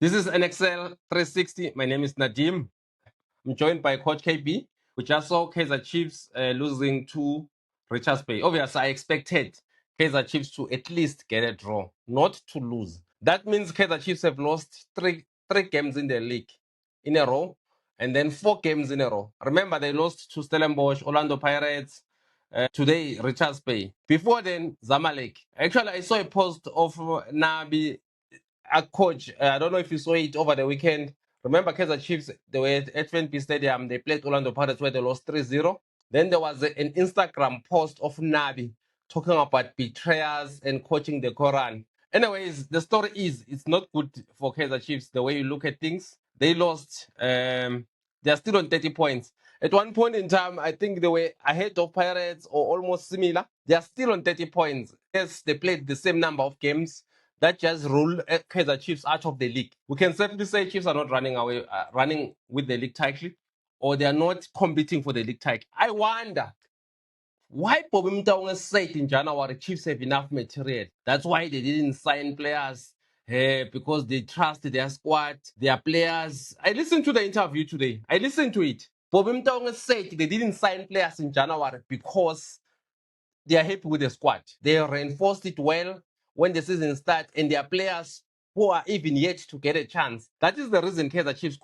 This is NXL 360. My name is Nadim. I'm joined by Coach KB. We just saw Kaizer Chiefs losing to Richards Bay. Obviously, I expected Kaizer Chiefs to at least get a draw, not to lose. That means Kaizer Chiefs have lost three games in the league in a row, and then 4 games in a row. Remember, they lost to Stellenbosch, Orlando Pirates, today Richards Bay. Before then, Zamalek. Actually, I saw a post of Nabi, a coach. I don't know if you saw it over the weekend. Remember, Kaizer Chiefs, they were at FNP Stadium. They played Orlando Pirates where they lost 3-0. Then there was an Instagram post of Nabi talking about betrayers and coaching the Quran. Anyways, the story is it's not good for Kaizer Chiefs the way you look at things. They lost. They're still on 30 points. At one point in time, I think they were ahead of Pirates or almost similar. They are still on 30 points. Yes, they played the same number of games. That just ruled Kaizer Chiefs out of the league. We can safely say Chiefs are not running with the league title, or they are not competing for the league title. I wonder why Bobby Mtaunga said in January Chiefs have enough material. That's why they didn't sign players. Because they trust their squad, their players. I listened to the interview today. I listened to it. Bobby Mtaunga said they didn't sign players in January because they are happy with the squad. They reinforced it well when the season starts, and their players who are even yet to get a chance. That is the reason Kaizer Chiefs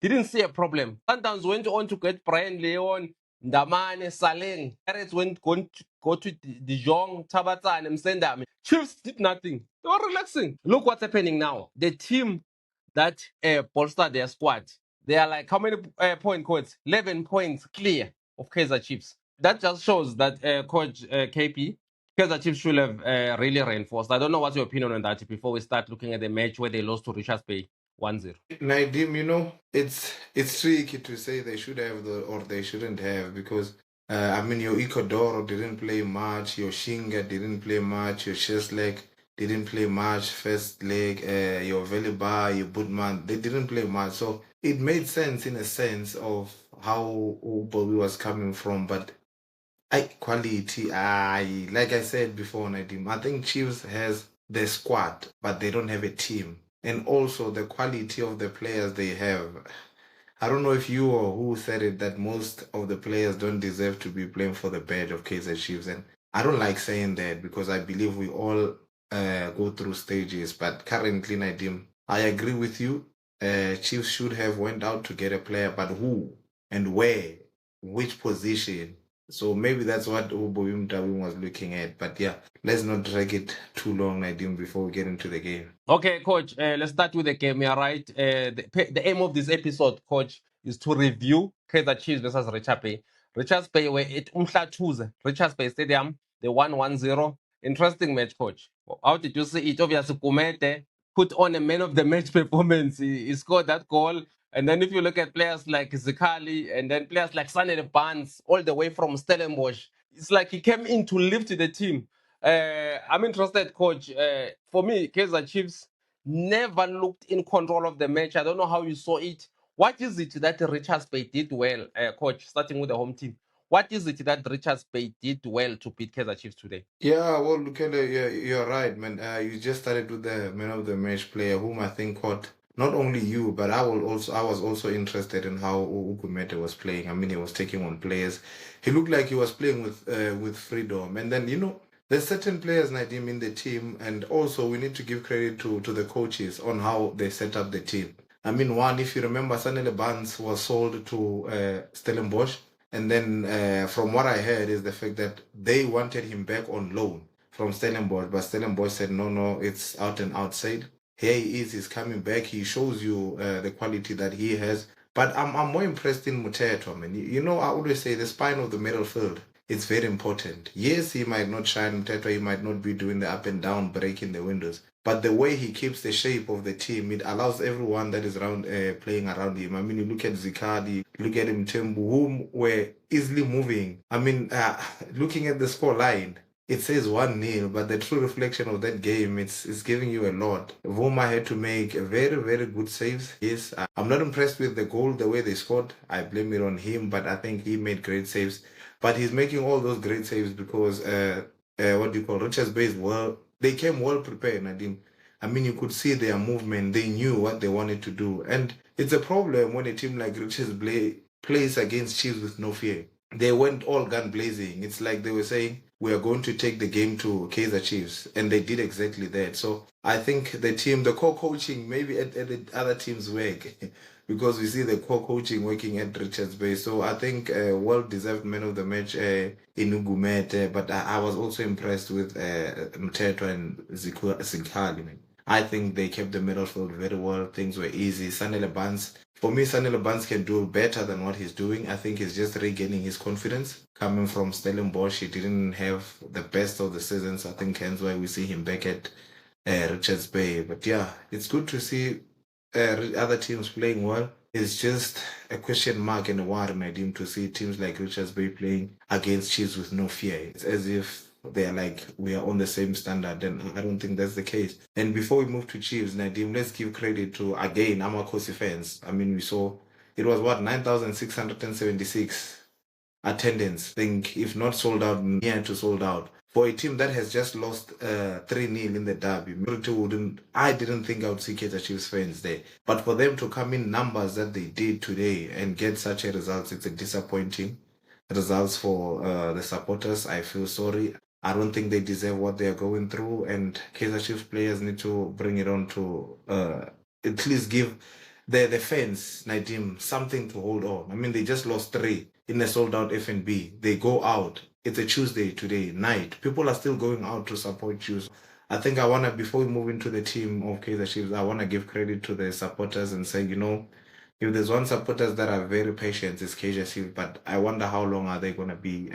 didn't see a problem. Sundowns went on to get Brian Leon, Ndamane, Saleng. Pirates went going to go to De Jong, Tabata, and Msenda. Chiefs did nothing. They were relaxing. Look what's happening now. The team that bolstered their squad, they are like how many point codes? 11 points clear of Kaizer Chiefs. That just shows that Coach KP, Kaizer Chiefs should have really reinforced. I don't know what's your opinion on that before we start looking at the match where they lost to Richards Bay 1-0. Nadim, it's tricky to say they should have or they shouldn't have because your Ecuador didn't play much, your Shinga didn't play much, your Cheslek didn't play much, first leg, your Velibar, your Budman, they didn't play much. So it made sense in a sense of how Bobby was coming from, but quality, I like I said before, Nadim, I think Chiefs has the squad, but they don't have a team. And also the quality of the players they have. I don't know if you or who said it that most of the players don't deserve to be playing for the badge of Kaizer Chiefs. And I don't like saying that because I believe we all go through stages. But currently, Nadim, I agree with you. Chiefs should have went out to get a player, but who and where, which position? So maybe that's what Uboyum Dawim was looking at. But yeah, let's not drag it too long, Nadim, before we get into the game. Okay, Coach, let's start with the game. You're right. The aim of this episode, Coach, is to review Kaizer Chiefs versus Richards Bay. Richards Bay were at uMhlathuze, Richards Bay Stadium. They won 1-0. Interesting match, Coach. How did you see it? Obviously, Gumede put on a man of the match performance. He scored that goal. And then if you look at players like Zikali and then players like Sanele Barnes, all the way from Stellenbosch, it's like he came in to lift the team. I'm interested, Coach. For me, Kaizer Chiefs never looked in control of the match. I don't know how you saw it. What is it that Richards Bay did well, Coach, starting with the home team? What is it that Richards Bay did well to beat Kaizer Chiefs today? Yeah, well, Lukele, you're right, man. You just started with the man of the match player, whom I think caught not only you, but I was also interested in how Ukumete was playing. I mean, he was taking on players. He looked like he was playing with freedom. And then there's certain players, Nadim, in the team, and also we need to give credit to the coaches on how they set up the team. I mean, one, if you remember, Sanele Barnes was sold to Stellenbosch. And then from what I heard is the fact that they wanted him back on loan from Stellenbosch, but Stellenbosch said, no, it's out and outside. Here he is, he's coming back. He shows you the quality that he has. But I'm more impressed in Muteto, man. I always say the spine of the middle field, it's very important. Yes, he might not shine Muteto, he might not be doing the up and down, breaking the windows. But the way he keeps the shape of the team, it allows everyone that is around playing around him. I mean, you look at Zikadi, look at him, Tembu, whom were easily moving. I mean, looking at the score line, it says 1-0, but the true reflection of that game, it's giving you a lot. Vuma had to make very, very good saves. Yes, I'm not impressed with the goal, the way they scored. I blame it on him, but I think he made great saves. But he's making all those great saves because, what do you call, Richards Bay, well, they came well prepared, Nadim. I mean, you could see their movement. They knew what they wanted to do. And it's a problem when a team like Richards plays against Chiefs with no fear. They went all gun blazing. It's like they were saying, we are going to take the game to Kaizer Chiefs. And they did exactly that. So I think the team, the co-coaching, maybe at the other teams work. Because we see the co-coaching working at Richards Bay. So I think well-deserved man of the match in Gumede. But I was also impressed with Mteto and Zikhali. I think they kept the middle field very well. Things were easy. Sanele Bans, for me, Sanele Bans can do better than what he's doing. I think he's just regaining his confidence. Coming from Stellenbosch, he didn't have the best of the seasons. I think hence why we see him back at Richards Bay. But yeah, it's good to see other teams playing well. It's just a question mark and a worry, Nadim, to see teams like Richards Bay playing against Chiefs with no fear. It's as if they're like, we are on the same standard, and I don't think that's the case. And before we move to Chiefs, Nadim, let's give credit to, again, Amakhosi fans. I mean, we saw, it was what, 9,676 attendance. I think if not sold out, near to sold out. For a team that has just lost 3-0 in the derby, I didn't think I would see Kaizer Chiefs fans there. But for them to come in numbers that they did today and get such a result, it's a disappointing results for the supporters. I feel sorry. I don't think they deserve what they are going through, and Kaizer Chiefs players need to bring it on to at least give the fans, Nadim, something to hold on. I mean, they just lost 3 in a sold out FNB. They go out. It's a Tuesday today night. People are still going out to support you. I think before we move into the team of Kaizer Chiefs, I wanna give credit to the supporters and say, if there's one supporters that are very patient, it's Kaizer Chiefs. But I wonder how long are they gonna be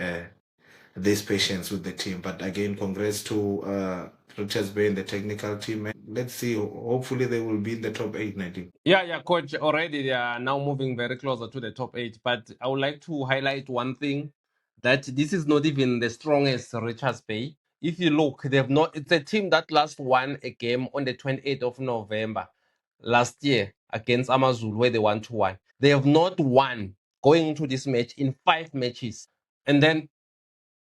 this patience with the team. But again, congrats to Richards Bay and the technical team. And let's see. Hopefully, they will be in the top 8, 19. Yeah, coach. Already they are now moving very closer to the top 8. But I would like to highlight one thing, that this is not even the strongest Richards Bay. If you look, they've not. It's a team that last won a game on the 28th of November last year against Amazulu, where they won 2-1. They have not won going into this match in 5 matches. And then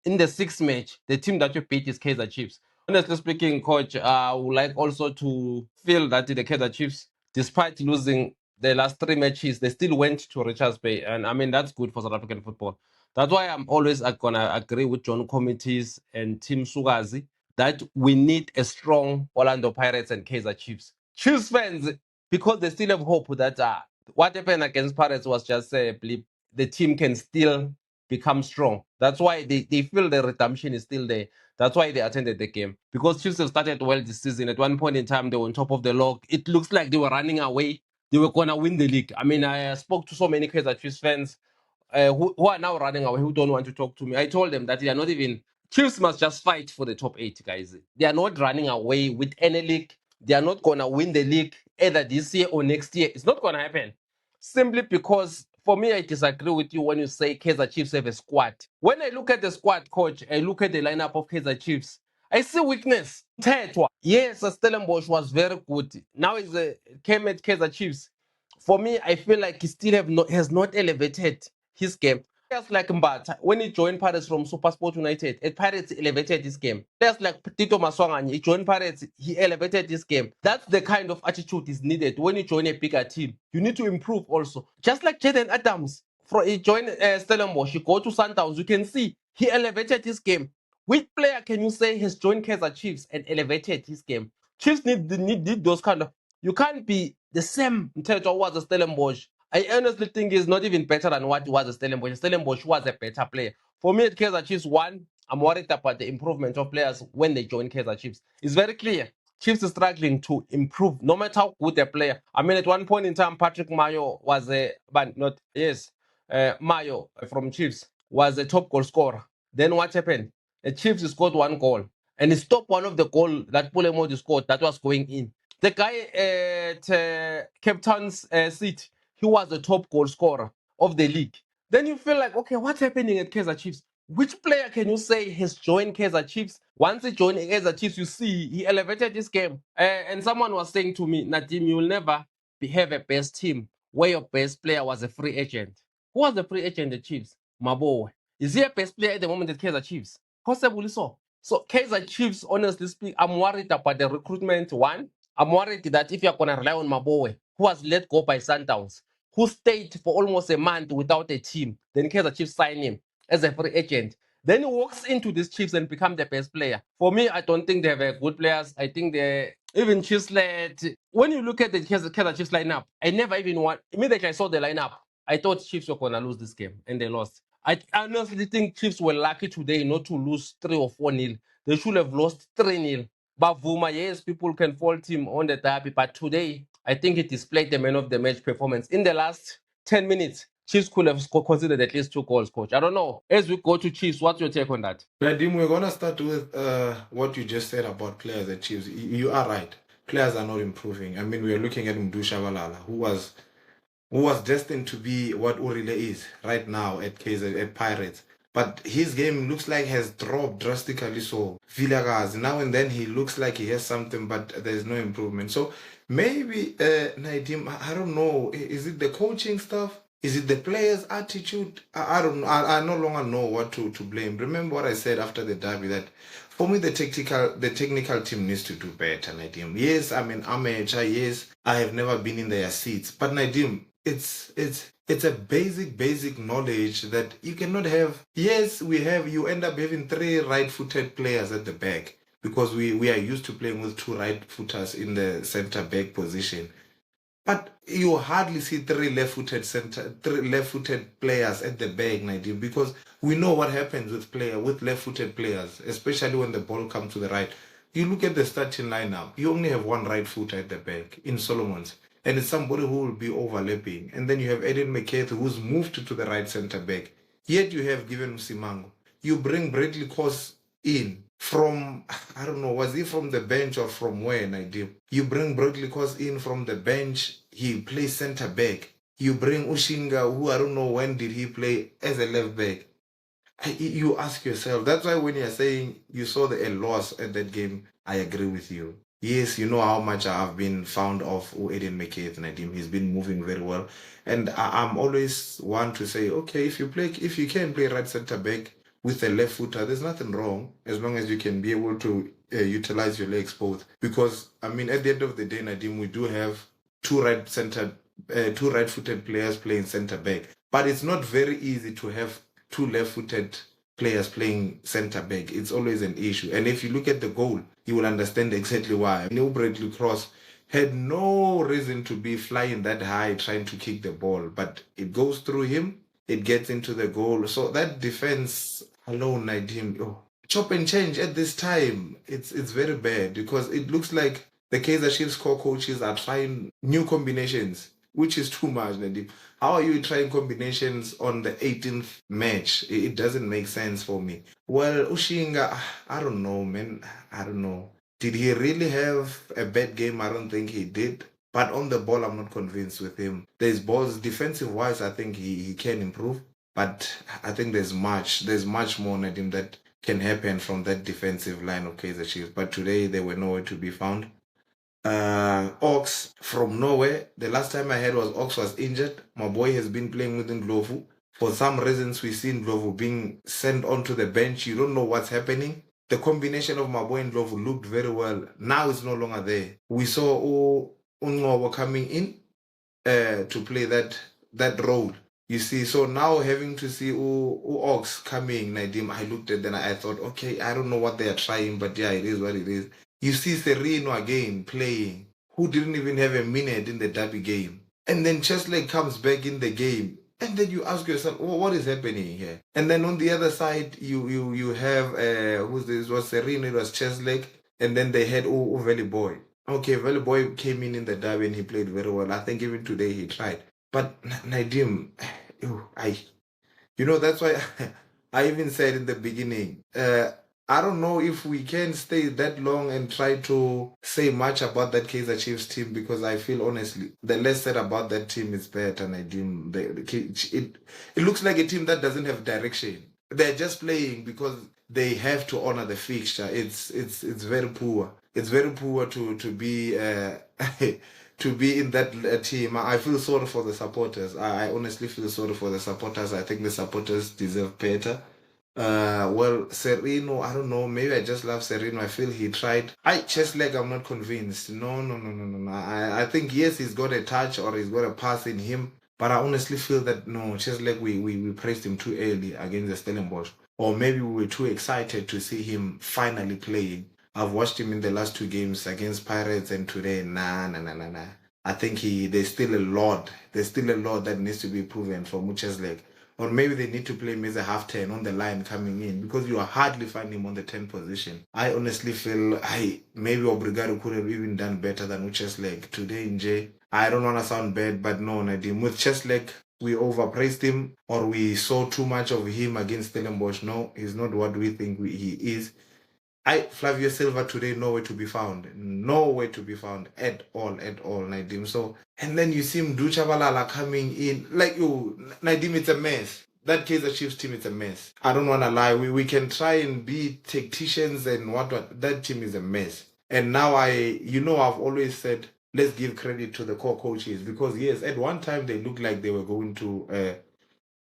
in the 6th match, the team that you beat is Kaizer Chiefs. Honestly speaking, coach, I would like also to feel that the Kaizer Chiefs, despite losing the last 3 matches, they still went to Richards Bay. And I mean, that's good for South African football. That's why I'm always going to agree with John Committees and Team Sugazi that we need a strong Orlando Pirates and Kaizer Chiefs. Chiefs fans, because they still have hope that what happened against Pirates was just a blip. The team can still become strong. That's why they feel the redemption is still there. That's why they attended the game. Because Chiefs have started well this season. At one point in time, they were on top of the log. It looks like they were running away. They were going to win the league. I mean, I spoke to so many Kaizer Chiefs fans who are now running away, who don't want to talk to me. I told them that they are not even. Chiefs must just fight for the top 8, guys. They are not running away with any league. They are not going to win the league either this year or next year. It's not going to happen. Simply because, for me, I disagree with you when you say Kaizer Chiefs have a squad. When I look at the squad, coach, I look at the lineup of Kaizer Chiefs, I see weakness. Yes, Stellenbosch was very good. Now he came at Kaizer Chiefs. For me, I feel like he still has not elevated his game. Players like Mbata, when he joined Pirates from SuperSport United, at Pirates elevated his game. Players like Tito Maswanganye, he joined Pirates, he elevated his game. That's the kind of attitude is needed when you join a bigger team. You need to improve also. Just like Jaden Adams, he joined Stellenbosch, he go to Sundowns, you can see he elevated his game. Which player can you say has joined Kaizer Chiefs and elevated his game? Chiefs need those kind of. You can't be the same in terms of what the Stellenbosch. I honestly think he's not even better than what was a Stellenbosch. Stellenbosch was a better player. For me, at Kaizer Chiefs, I'm worried about the improvement of players when they join Kaizer Chiefs. It's very clear. Chiefs is struggling to improve, no matter how good a player. I mean, at one point in time, Patrick Mayo was Mayo from Chiefs was a top goal scorer. Then what happened? The Chiefs scored 1 goal, and he stopped one of the goal that Pulemodi scored that was going in. The guy at Cape Town's seat, he was the top goal scorer of the league. Then you feel like, okay, what's happening at Kaizer Chiefs? Which player can you say has joined Kaizer Chiefs? Once he joined Kaizer Chiefs, you see he elevated this game. And someone was saying to me, Nadim, you will never have a best team where your best player was a free agent. Who was the free agent at Chiefs? Maboe. Is he a best player at the moment at Kaizer Chiefs? Possibly so. So Kaizer Chiefs, honestly speaking, I'm worried about the recruitment. One, I'm worried that if you're going to rely on Maboe, who was let go by Sundowns, who stayed for almost a month without a team, then Kaizer Chiefs sign him as a free agent. Then he walks into these Chiefs and become the best player. For me, I don't think they have good players. I think they even Chiefs led. When you look at the Kaizer Chiefs lineup, I never even want. Immediately I saw the lineup, I thought Chiefs were gonna lose this game, and they lost. I honestly think Chiefs were lucky today not to lose 3 or 4-0. They should have lost 3-0. But Vuma, yes, people can fault him on the derby, but today I think he displayed the man of the match performance. In the last 10 minutes, Chiefs could have considered at least 2 goals, coach. I don't know. As we go to Chiefs, what's your take on that? Nadim, we're gonna start with what you just said about players at Chiefs. You are right. Players are not improving. I mean, we are looking at Mdu Shabalala, who was destined to be what Urile is right now at Kaizer at Pirates. But his game looks like has dropped drastically. So Villagaz, now and then he looks like he has something, but there's no improvement. So maybe Nadim, I don't know. Is it the coaching stuff? Is it the players' attitude? I don't know. I no longer know what to blame. Remember what I said after the derby that for me the technical team needs to do better, Nadim. Yes, I'm an amateur. Yes, I have never been in their seats. But Nadim, it's a basic knowledge that you cannot have. Yes, you end up having 3 right-footed players at the back because we are used to playing with 2 right-footers in the center back position. But you hardly see 3 left-footed players at the back, Nadim, because we know what happens with left-footed players, especially when the ball comes to the right. You look at the starting lineup, you only have 1 right footer at the back in Solomon's, and it's somebody who will be overlapping. And then you have Aiden McCarthy, who's moved to the right center back. Yet you have given Simango. You bring Bradley Kos in from, I don't know, was he from the bench or from where, Nadim? You bring Bradley Kos in from the bench, he plays center back. You bring Ushinga, who I don't know when did he play as a left back. You ask yourself, that's why when you're saying you saw a loss at that game, I agree with you. Yes, you know how much I've been fond of Aiden McCarthy, Nadim. He's been moving very well. And I'm always one to say, okay, if you can play right center back with a left footer, there's nothing wrong as long as you can be able to utilize your legs both. Because I mean, at the end of the day, Nadim, we do have 2 right-footed players playing center back, but it's not very easy to have 2 left-footed players playing center back. It's always an issue. And if you look at the goal, you will understand exactly why. Neil Bradley Cross had no reason to be flying that high trying to kick the ball, but it goes through him, it gets into the goal. So that defense alone, Nadim, chop and change at this time, it's very bad because it looks like the Kaizer Chiefs core coaches are trying new combinations, which is too much, Nadim. How are you trying combinations on the 18th match? It doesn't make sense for me. Well, Ushinga, I don't know, man. I don't know. Did he really have a bad game? I don't think he did. But on the ball, I'm not convinced with him. There's balls, defensive-wise, I think he can improve. But I think there's much more, Nadim, that can happen from that defensive line of Kaizer Chiefs. But today, they were nowhere to be found. Ox from nowhere. The last time I heard was Ox was injured. My boy has been playing with Ndlovu. For some reasons, we've seen Ndlovu being sent onto the bench. You don't know what's happening. The combination of my boy and Ndlovu looked very well. Now it's no longer there. We saw Ungobo coming in to play that role. You see, so now having to see Ox coming, Nadim, I looked at them and I thought, okay, I don't know what they are trying, but yeah, it is what it is. You see Sereno again playing, who didn't even have a minute in the derby game. And then Chesley comes back in the game. And then you ask yourself, what is happening here? And then on the other side, you have, who's this? It was Sereno, it was Chesley, and then they had Valley Boy. Okay, Valley Boy came in the derby and he played very well. I think even today he tried. But Nadim, that's why I even said in the beginning, I don't know if we can stay that long and try to say much about that Kaizer Chiefs team because I feel honestly the less said about that team is better. And it looks like a team that doesn't have direction. They're just playing because they have to honor the fixture. It's very poor. It's very poor to be to be in that team. I feel sorry for the supporters. I honestly feel sorry for the supporters. I think the supporters deserve better. Well, Serino, I don't know. Maybe I just love Serino. I feel he tried. Chest leg, I'm not convinced. No, no, no, no, no, no. I think yes, he's got a touch or he's got a pass in him, but I honestly feel that no, chest leg, we praised him too early against the Stellenbosch, or maybe we were too excited to see him finally playing. I've watched him in the last two games against Pirates and today. Nah, nah, nah, nah, nah. I think there's still a lot. There's still a lot that needs to be proven for Muchas leg. Or maybe they need to play him as a half 10 on the line coming in because you are hardly finding him on the 10 position. I honestly feel maybe Obrigado could have even done better than Uches leg today in J. I don't want to sound bad, but no, Nadim. With chest leg, we overpraised him or we saw too much of him against Stellenbosch. No, he's not what we think he is. Flavio Silva today nowhere to be found. Nowhere to be found at all, Nadim. So, and then you see Mducha Balala coming in. Like you, Nadim, it's a mess. That Kaizer Chiefs team, it's a mess. I don't want to lie. We can try and be tacticians and what. That team is a mess. And now I've always said, let's give credit to the core coaches because yes, at one time they looked like they were going to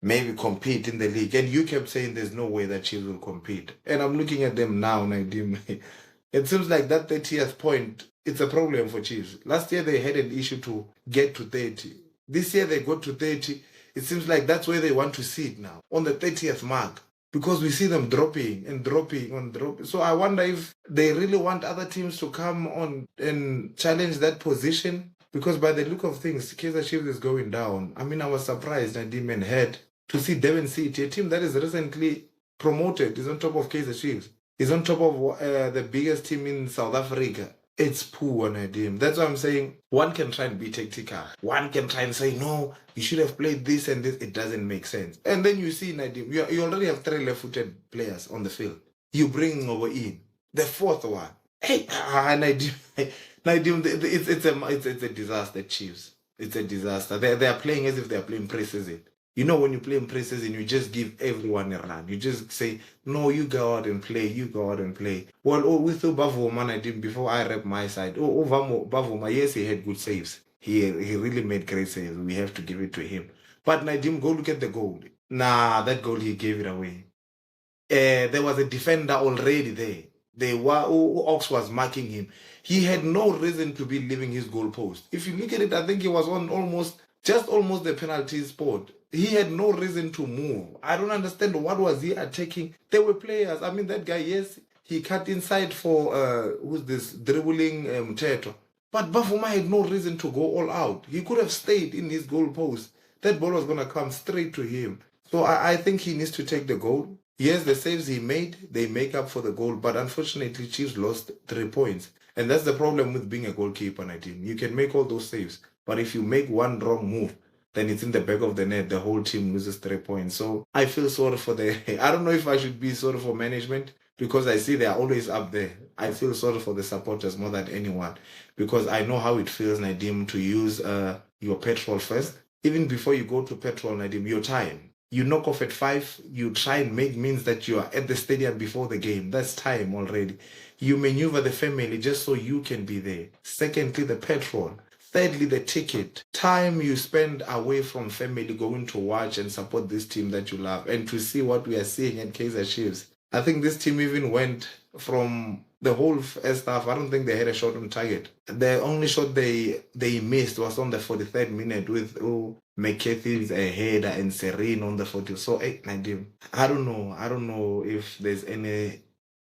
maybe compete in the league. And you kept saying there's no way that Chiefs will compete. And I'm looking at them now, Nadim. It seems like that 30th point, it's a problem for Chiefs. Last year they had an issue to get to 30. This year they got to 30. It seems like that's where they want to sit now, on the 30th mark. Because we see them dropping and dropping and dropping. So I wonder if they really want other teams to come on and challenge that position. Because by the look of things, Kaizer Chiefs is going down. I mean, I was surprised, Nadim, and had to see Devon City, a team that is recently promoted, is on top of Kaizer Chiefs. Is on top of the biggest team in South Africa. It's poor, Nadim. That's why I'm saying one can try and be tactical. One can try and say, no, you should have played this and this. It doesn't make sense. And then you see, Nadim, you already have 3 left-footed players on the field. You bring over in. The fourth one. Hey, Nadim, it's a disaster, Chiefs. It's a disaster. They are playing as if they are playing pre-season. You know, when you play in pre-season, you just give everyone a run. You just say, no, you go out and play. You go out and play. Well, with Bavuma, I did before I rep my side. Bavuma, yes, he had good saves. He really made great saves. We have to give it to him. But Nadim, go look at the goal. Nah, that goal, he gave it away. There was a defender already there. Ox was marking him. He had no reason to be leaving his goalpost. If you look at it, I think he was on almost the penalty spot. He had no reason to move. I don't understand what was he attacking. There were players. I mean, that guy, yes, he cut inside for who's this dribbling Mteto. But Bavuma had no reason to go all out. He could have stayed in his goalpost. That ball was gonna come straight to him. So I think he needs to take the goal. Yes, the saves he made, they make up for the goal, but unfortunately, Chiefs lost 3 points. And that's the problem with being a goalkeeper, Nadim. You can make all those saves, but if you make one wrong move, then it's in the back of the net, the whole team loses 3 points. So I feel sorry for I don't know if I should be sorry for management, because I see they are always up there. I feel sorry for the supporters more than anyone, because I know how it feels, Nadim, to use your petrol first. Even before you go to petrol, Nadim, your time. You knock off at 5, you try and make means that you are at the stadium before the game. That's time already. You maneuver the family just so you can be there. Secondly, the petrol. Thirdly, the ticket. Time you spend away from family going to watch and support this team that you love and to see what we are seeing at Kaizer Chiefs. I think this team even went from the whole first half. I don't think they had a shot on target. The only shot they missed was on the 43rd minute with McCarthy's header and Serene on the 40th. So, Nadim, I don't know if there's any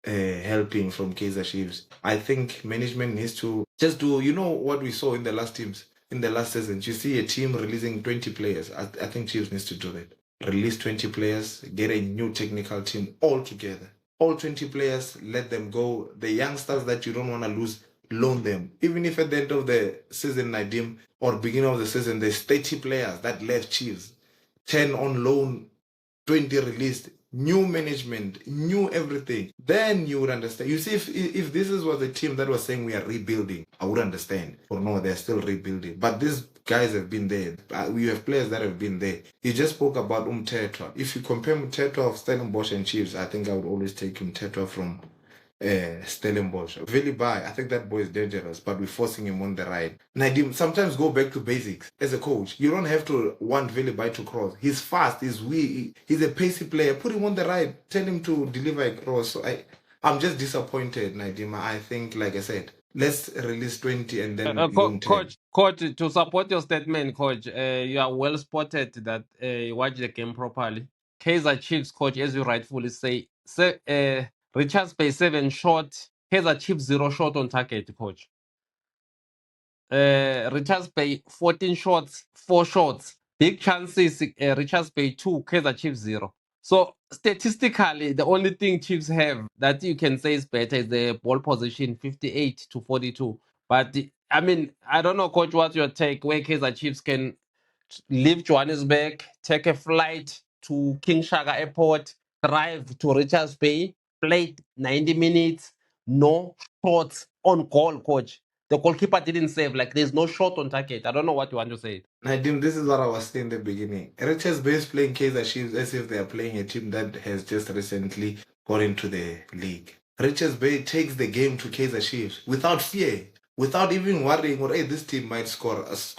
helping from Kaizer Chiefs. I think management needs to just do, what we saw in the last teams, in the last season. You see a team releasing 20 players. I think Chiefs needs to do that. Release 20 players, get a new technical team all together. All 20 players, let them go. The youngsters that you don't want to lose, loan them. Even if at the end of the season, Nadim, or beginning of the season, there's 30 players that left Chiefs. 10 on loan, 20 released. New management, new everything, then you would understand. You see, if this was a team that was saying we are rebuilding, I would understand. Or no, they're still rebuilding. But these guys have been there. We have players that have been there. You just spoke about Mteto. If you compare Mteto of Stellenbosch and Chiefs, I think I would always take Mteto from Stellenbosch. Velibai, I think that boy is dangerous, but we're forcing him on the right. Nadim, sometimes go back to basics as a coach. You don't have to want Velibai to cross. He's fast, he's a pacey player. Put him on the right, tell him to deliver a cross. So I'm just disappointed, Nadim. I think, like I said, let's release 20 and then loan 10. Coach, to support your statement, coach, you are well spotted that you watch the game properly. Kaizer Chiefs, coach, as you rightfully say, Richards Bay 7 shot, Kaizer Chiefs 0 shot on target, coach. Richards Bay 14 shots, 4 shots. Big chances, Richards Bay 2, Kaizer Chiefs 0. So statistically, the only thing Chiefs have that you can say is better is the ball position 58 to 42. But I mean, I don't know, coach, what's your take where Kaizer Chiefs can leave Johannesburg, take a flight to King Shaka Airport, drive to Richards Bay, play 90 minutes, no shots on goal, coach. The goalkeeper didn't save. Like, there's no shot on target. I don't know what you want to say. Nadim, this is what I was saying in the beginning. Richards Bay is playing Kaizer Chiefs as if they are playing a team that has just recently got into the league. Richards Bay takes the game to Kaizer Chiefs without fear, without even worrying, or hey, this team might score us.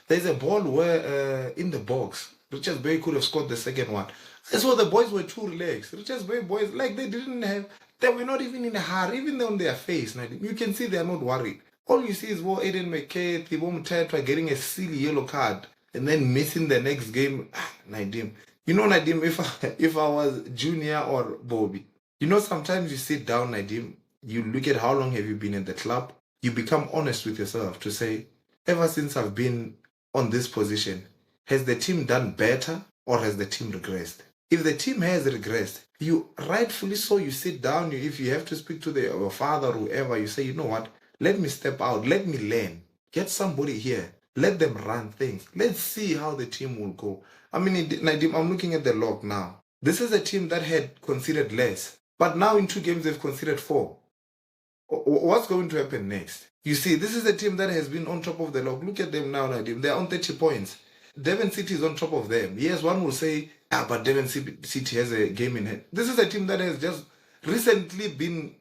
There's a ball where in the box, Richards Bay could have scored the second one. I saw the boys were too relaxed. Richards Bay boys, like they were not even in a hurry, even on their face. Nadim, you can see they are not worried. All you see is Aiden McCarthy, Mtetwa getting a silly yellow card and then missing the next game. Nadim. You know, Nadim, if I was Junior or Bobby, you know, sometimes you sit down, Nadim, you look at how long have you been in the club, you become honest with yourself to say, ever since I've been on this position, has the team done better or has the team regressed? If the team has regressed, you rightfully so, you sit down, if you have to speak to your father or whoever, you say, you know what, let me step out. Let me learn. Get somebody here. Let them run things. Let's see how the team will go. I mean, Nadim, I'm looking at the log now. This is a team that had conceded less. But now in 2 games, they've conceded 4. What's going to happen next? You see, this is a team that has been on top of the log. Look at them now, Nadim. They're on 30 points. Devon City is on top of them. Yes, one will say, but Devon City has a game in hand. This is a team that has just recently been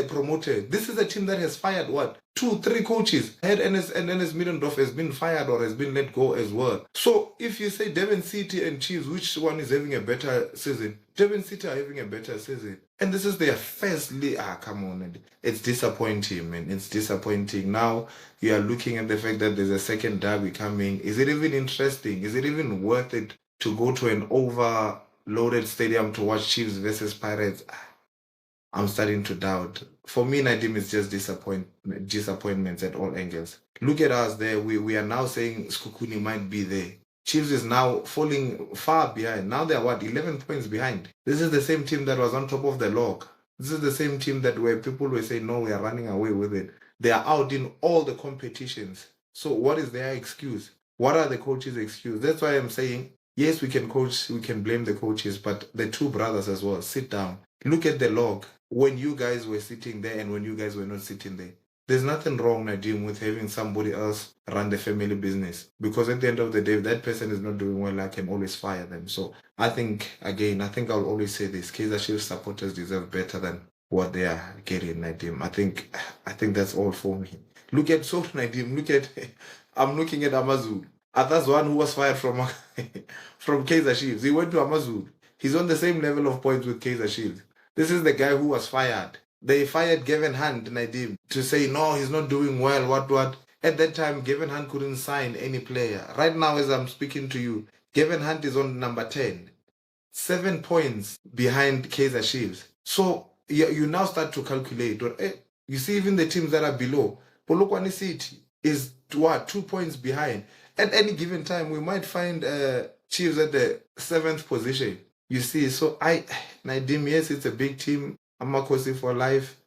promoted. This is a team that has fired what? 2, 3 coaches. Head Ennis Middendorf has been fired or has been let go as well. So if you say Devon City and Chiefs, which one is having a better season? Devon City are having a better season. And this is their first league. Come on. It's disappointing, man. It's disappointing. Now you are looking at the fact that there's a second derby coming. Is it even interesting? Is it even worth it to go to an overloaded stadium to watch Chiefs versus Pirates? I'm starting to doubt. For me, Nadim is just disappointments at all angles. Look at us there. We are now saying Skukuni might be there. Chiefs is now falling far behind. Now they're what, 11 points behind. This is the same team that was on top of the log. This is the same team that where people were saying, no, we are running away with it. They are out in all the competitions. So what is their excuse? What are the coaches' excuse? That's why I'm saying, yes, we can coach, we can blame the coaches, but the 2 brothers as well, sit down. Look at the log when you guys were sitting there and when you guys were not sitting there. There's nothing wrong, Nadim, with having somebody else run the family business. Because at the end of the day, if that person is not doing well, I can always fire them. So I think I'll always say this. Kaizer Chiefs supporters deserve better than what they are getting, Nadim. I think that's all for me. Look at Nadim, I'm looking at Amazul. That's one who was fired from from Kaizer Chiefs. He went to Amazul. He's on the same level of points with Kaizer Chiefs. This is the guy who was fired. They fired Gavin Hunt, Nadim, to say, no, he's not doing well, what. At that time, Gavin Hunt couldn't sign any player. Right now, as I'm speaking to you, Gavin Hunt is on number 10. 7 points behind Kaizer Chiefs. So you now start to calculate. You see, even the teams that are below, Polokwane City is 2 points behind. At any given time, we might find Chiefs at the 7th position. You see, so Nadim, yes, it's a big team. Amakhosi for life.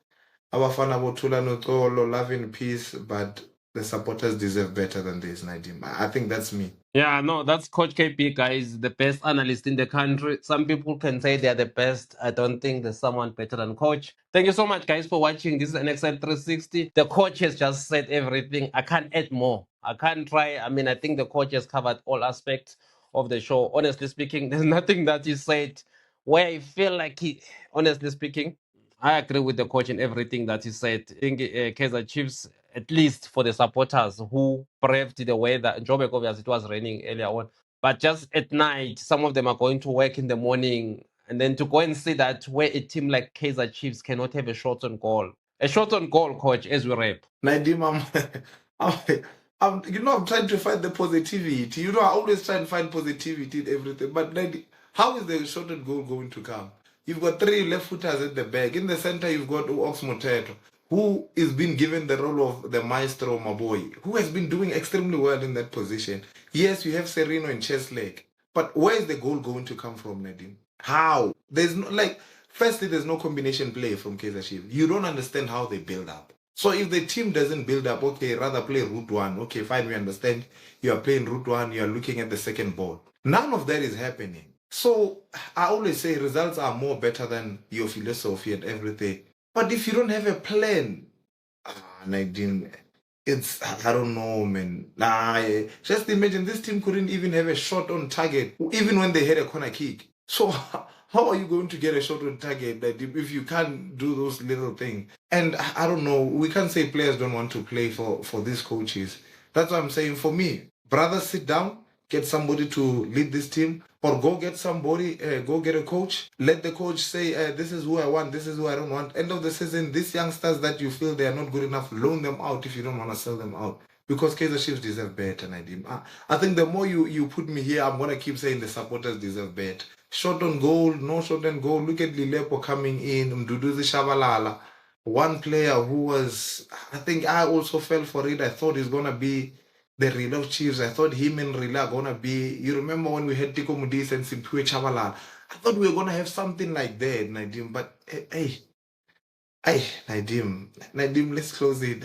Abafana bothula noxolo, love in peace, but the supporters deserve better than this, Nadim. I think that's me. Yeah, no, that's Coach KP, guys, the best analyst in the country. Some people can say they're the best. I don't think there's someone better than Coach. Thank you so much, guys, for watching. This is an XL 360. The coach has just said everything. I can't add more. I can't try. I mean, I think the coach has covered all aspects of the show. Honestly speaking, there's nothing that he said where I feel like honestly speaking, I agree with the coach in everything that he said. I think Kaizer Chiefs, at least for the supporters who braved the weather, Joburg obviously it was raining earlier on, but just at night, some of them are going to work in the morning, and then to go and see that where a team like Kaizer Chiefs cannot have a shot on goal. A shot on goal, coach, as we rap. Nadim, I'm trying to find the positivity. You know, I always try and find positivity in everything. But Nadim, how is the shot on goal going to come? You've got 3 left footers at the back. In the center, you've got uMhlathuze, who is being given the role of the maestro, my boy, who has been doing extremely well in that position. Yes, you have Sereno and Cheslake. But where is the goal going to come from, Nadim? How? There's no, like, firstly, there's no combination play from Kaizer Chiefs. You don't understand how they build up. So if the team doesn't build up, okay, rather play route one. Okay, fine, we understand. You are playing route one, you are looking at the second ball. None of that is happening. So I always say results are more better than your philosophy and everything. But if you don't have a plan, Nadine, it's, I don't know, man. Just imagine this team couldn't even have a shot on target, even when they had a corner kick. So how are you going to get a shot on target that if you can't do those little things? And I don't know, we can't say players don't want to play for these coaches. That's what I'm saying. For me, brothers, sit down, get somebody to lead this team, or go get somebody, go get a coach. Let the coach say, this is who I want, this is who I don't want. End of the season, these youngsters that you feel they are not good enough, loan them out if you don't want to sell them out. Because Kaizer Chiefs deserve better, Nadim. I think the more you put me here, I'm going to keep saying the supporters deserve better. Shot on goal, no shot on goal. Look at Lilepo coming in, Mduduzi Shabalala. One player who was, I think I also fell for it. I thought he's going to be the Real Chiefs. I thought him and Real are going to be, you remember when we had Tiko Mudis and Simpue Chabalala? I thought we were going to have something like that, Nadim. But hey, Nadim, let's close it.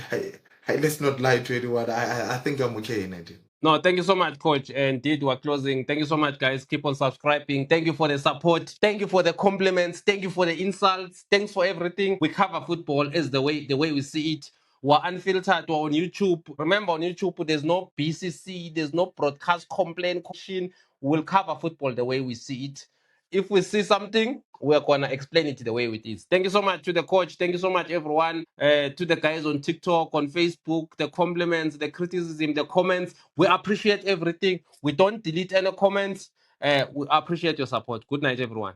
Let's not lie to anyone. I think I'm okay, Nadim. No, thank you so much, coach. Indeed, we're closing. Thank you so much, guys. Keep on subscribing. Thank you for the support. Thank you for the compliments. Thank you for the insults. Thanks for everything. We cover football as the way we see it. We're unfiltered. We're on YouTube. Remember, on YouTube, there's no BCC, there's no broadcast complaint. We'll cover football the way we see it. If we see something, we're gonna explain it the way it is. Thank you so much to the coach. Thank you so much, everyone. To the guys on TikTok, on Facebook, the compliments, the criticism, the comments. We appreciate everything. We don't delete any comments. We appreciate your support. Good night, everyone.